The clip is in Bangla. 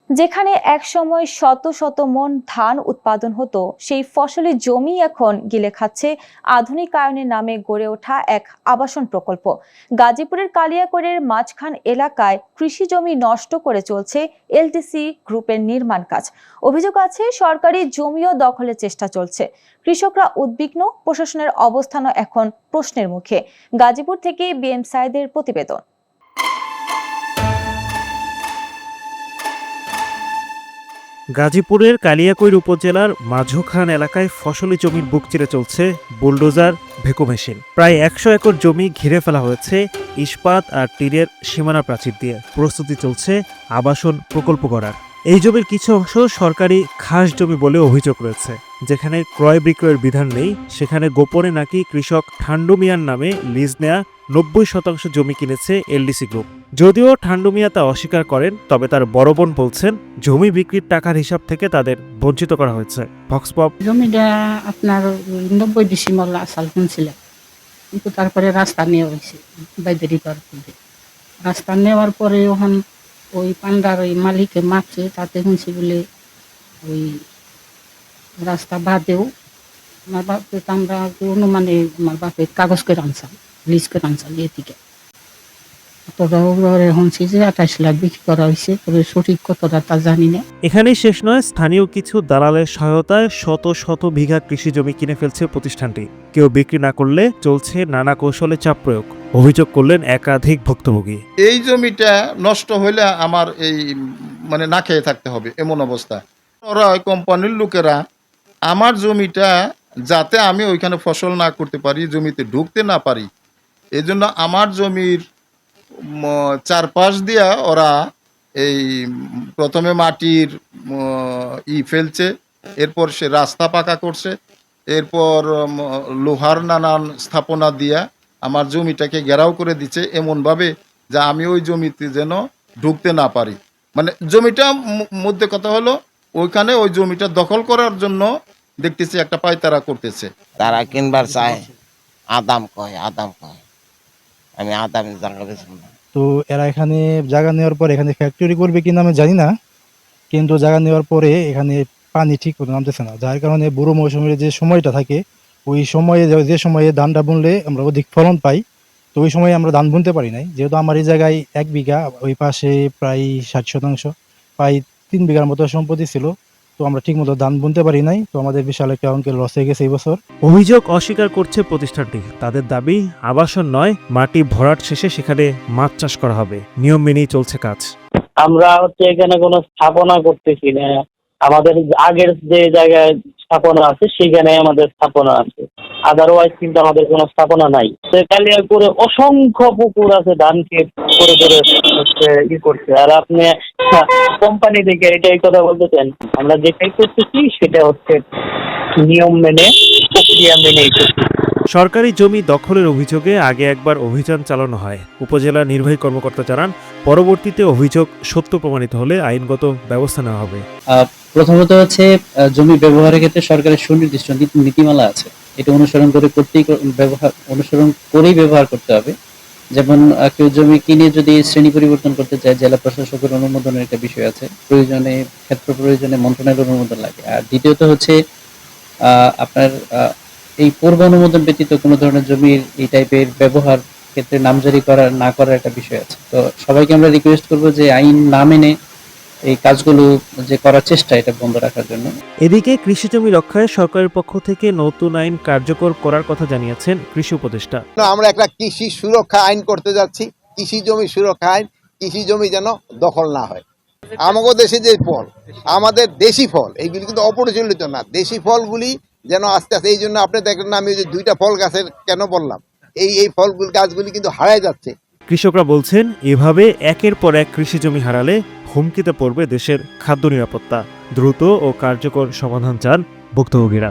যেখানে একসময় শত শত মন ধান উৎপাদন হতো, সেই ফসলি জমি এখন গিলে খাচ্ছে আধুনিকায়নের নামে গড়ে ওঠা এক আবাসন প্রকল্প। গাজীপুরের কালিয়াকৈরের মাঝখান এলাকায় কৃষি জমি নষ্ট করে চলছে এলটিসি গ্রুপের নির্মাণ কাজ। অভিযোগ আছে সরকারি জমিও দখলের চেষ্টা চলছে। কৃষকরা উদ্বিগ্ন, প্রশাসনের অবস্থানও এখন প্রশ্নের মুখে। গাজীপুর থেকে বিএম সাইদের প্রতিবেদন। গাজীপুরের কালিয়াকৈর উপজেলার মাঝখান এলাকায় ফসলি জমির বুক চিরে চলছে বুলডোজার ভেকো মেশিন। প্রায় 100 একর জমি ঘিরে ফেলা হয়েছে ইস্পাত আর টিনের সীমানা প্রাচীর দিয়ে। প্রস্তুতি চলছে আবাসন প্রকল্প করার। এই জমির কিছু অংশ সরকারি খাস জমি বলে অভিযোগ রয়েছে। যেখানে ক্রয় বিক্রয়ের বিধান নেই, সেখানে গোপনে নাকি কৃষক ঠান্ডু মিয়ার নামে লিজ নেয়া 90% জমি কিনেছে এলডিসি গ্রুপ। যদিও ঠান্ডু মিয়া তা অস্বীকার করেন, তবে তার বড় বোন বলছেন জমি বিক্রির টাকার হিসাব থেকে তাদের বঞ্চিত করা হয়েছে। ভক্সপপ জমিটা আপনার 90 ডিসেম্বর সাল কিনছিলেন, কিন্তু তারপরে রাস্তা নেওয়া হয়েছে বাইদেরি তরফে। রাস্তা নেওয়ার পরে ওখান ওই পান্ডার ওই মালিকে মাপছে, তাতে শুনছি বলে ওই রাস্তা বাদেও আমার বাপকে আমরা অনুমানে আমার বাপের কাগজ করে আনসাম, লিজ করে আনসাম এ থেকে শুনছি যে 28 লাখ বিক্রি করা হয়েছে, তবে সঠিক কতটা তা জানি না। এখানেই শেষ নয়, স্থানীয় কিছু দালালের সহায়তায় শত শত বিঘা কৃষি জমি কিনে ফেলছে প্রতিষ্ঠানটি। কেউ বিক্রি না করলে চলছে নানা কৌশলে চাপ প্রয়োগ, অভিযোগ করলেন একাধিক ভুক্তভোগী। এই জমিটা নষ্ট হইলে আমার এই না খেয়ে থাকতে হবে এমন অবস্থা। ওরা কোম্পানির লোকেরা আমার জমিটা যাতে আমি ওইখানে ফসল না করতে পারি, জমিতে ঢুকতে না পারি, এই জন্য আমার জমির চারপাশ দিয়া ওরা এই প্রথমে মাটির ফেলছে, এরপর সে রাস্তা পাকা করছে, এরপর লোহার নানান স্থাপনা দিয়া আমার জমিটাকে ঘেরাও করে দিচ্ছে এমনভাবে যে আমি ওই জমিতে যেন ঢুকতে না পারি। জমিটা মধ্যে কথা হলো ওইখানে ওই জমিটা দখল করার জন্য দেখতেছি একটা পায়তারা করতেছে। তারা কিনবার চায়, আদাম কয় আমি আদামের জায়গা বেচব না। তো এরা এখানে জায়গা নেওয়ার পরে এখানে ফ্যাক্টরি করবে কিনা আমি জানি না, কিন্তু জায়গা নেওয়ার পরে এখানে পানি ঠিক মতো নামতেছে না, যার কারণে বুড়ো মৌসুমের যে সময়টা থাকে ওই সময়ে যে সময়ে ধানটা বুনলে আমরা অধিক ফলন পাই, তো ওই সময় আমরা ধান বুনতে পারি নাই। যেহেতু আমার এই জায়গায় 1 বিঘা, ওই পাশে প্রায় 60%, প্রায় 3 বিঘার মতো সম্পত্তি ছিল, তো আমরা ঠিক মতো ধান বুনতে পারি নাই, তো আমাদের বিশাল একটা অঙ্কের লস হয়ে গেছে এই বছর। অভিযোগ অস্বীকার করছে প্রতিষ্ঠানটি। তাদের দাবি আবাসন নয়, মাটি ভরাট শেষে সেখানে মাছ চাষ করা হবে। নিয়ম মেনেই চলছে কাজ। আমরা এখানে কোনো স্থাপনা করতেছি না, আমাদের আগের যে জায়গায় স্থাপনা আছে সেখানে আমাদের স্থাপনা আছে, আদারওয়াইজ কিন্তু আমাদের কোনো স্থাপনা নাই। কালিয়াকৈরে অসংখ্য পুকুর আছে, ধান ক্ষেত করে করছে। আর আপনি কোম্পানি থেকে এটাই কথা বলতেছেন, আমরা যেটাই করতেছি সেটা হচ্ছে নিয়ম মেনে, প্রক্রিয়া মেনে করতেছি। সরকারি জমি দখলের অভিযোগে আগে একবার অভিযান চালানো হয়। উপজেলা নির্বাহী কর্মকর্তা জানান, পরবর্তীতে অভিযোগ সত্য প্রমাণিত হলে আইনগত ব্যবস্থা নেওয়া হবে। প্রথমত হচ্ছে জমি ব্যবহারের ক্ষেত্রে সরকারের সুনির্দিষ্ট নীতিমালা আছে, এটা অনুসরণ করেই ব্যবহার করতে হবে। যেমন কেউ জমি কিনে যদি শ্রেণী পরিবর্তন করতে চায়, জেলা প্রশাসকের অনুমোদনের একটা বিষয় আছে, ক্ষেত্র প্রয়োজনে মন্ত্রণালয়ের অনুমোদন লাগে। আর দ্বিতীয়ত হচ্ছে আপনার এই পূর্ব অনুমোদন ব্যতীত কোনো ধরনের জমির এই টাইপের ব্যবহার ক্ষেত্রে নামজারি না করার একটা বিষয় আছে। তো সবাইকে আমরা রিকোয়েস্ট করবো যে আইন না মেনে এই কাজগুলো যে করার চেষ্টা, এটা বন্ধ রাখার জন্য। এদিকে কৃষি জমি রক্ষায় সরকারের পক্ষ থেকে নতুন আইন কার্যকর করার কথা জানিয়েছেন কৃষি উপদেষ্টা। আমরা একটা কৃষি সুরক্ষা আইন করতে যাচ্ছি, কৃষি জমি সুরক্ষা আইন। কৃষি জমি যেন দখল না হয়। আমাদের দেশে যে ফল, আমাদের দেশি ফল, এইগুলি কিন্তু অপরিচালিত না, দেশি ফলগুলি যেন আস্তে আস্তে, এই জন্য আপনি দেখলেন আমি যে 2টা ফল গাছের কেন বললাম, এই ফলগুলি গাছগুলি কিন্তু হারায় যাচ্ছে। কৃষকরা বলছেন এভাবে একের পর এক কৃষি জমি হারালে হুমকিতে পড়বে দেশের খাদ্য নিরাপত্তা। দ্রুত ও কার্যকর সমাধান চান ভুক্তভোগীরা।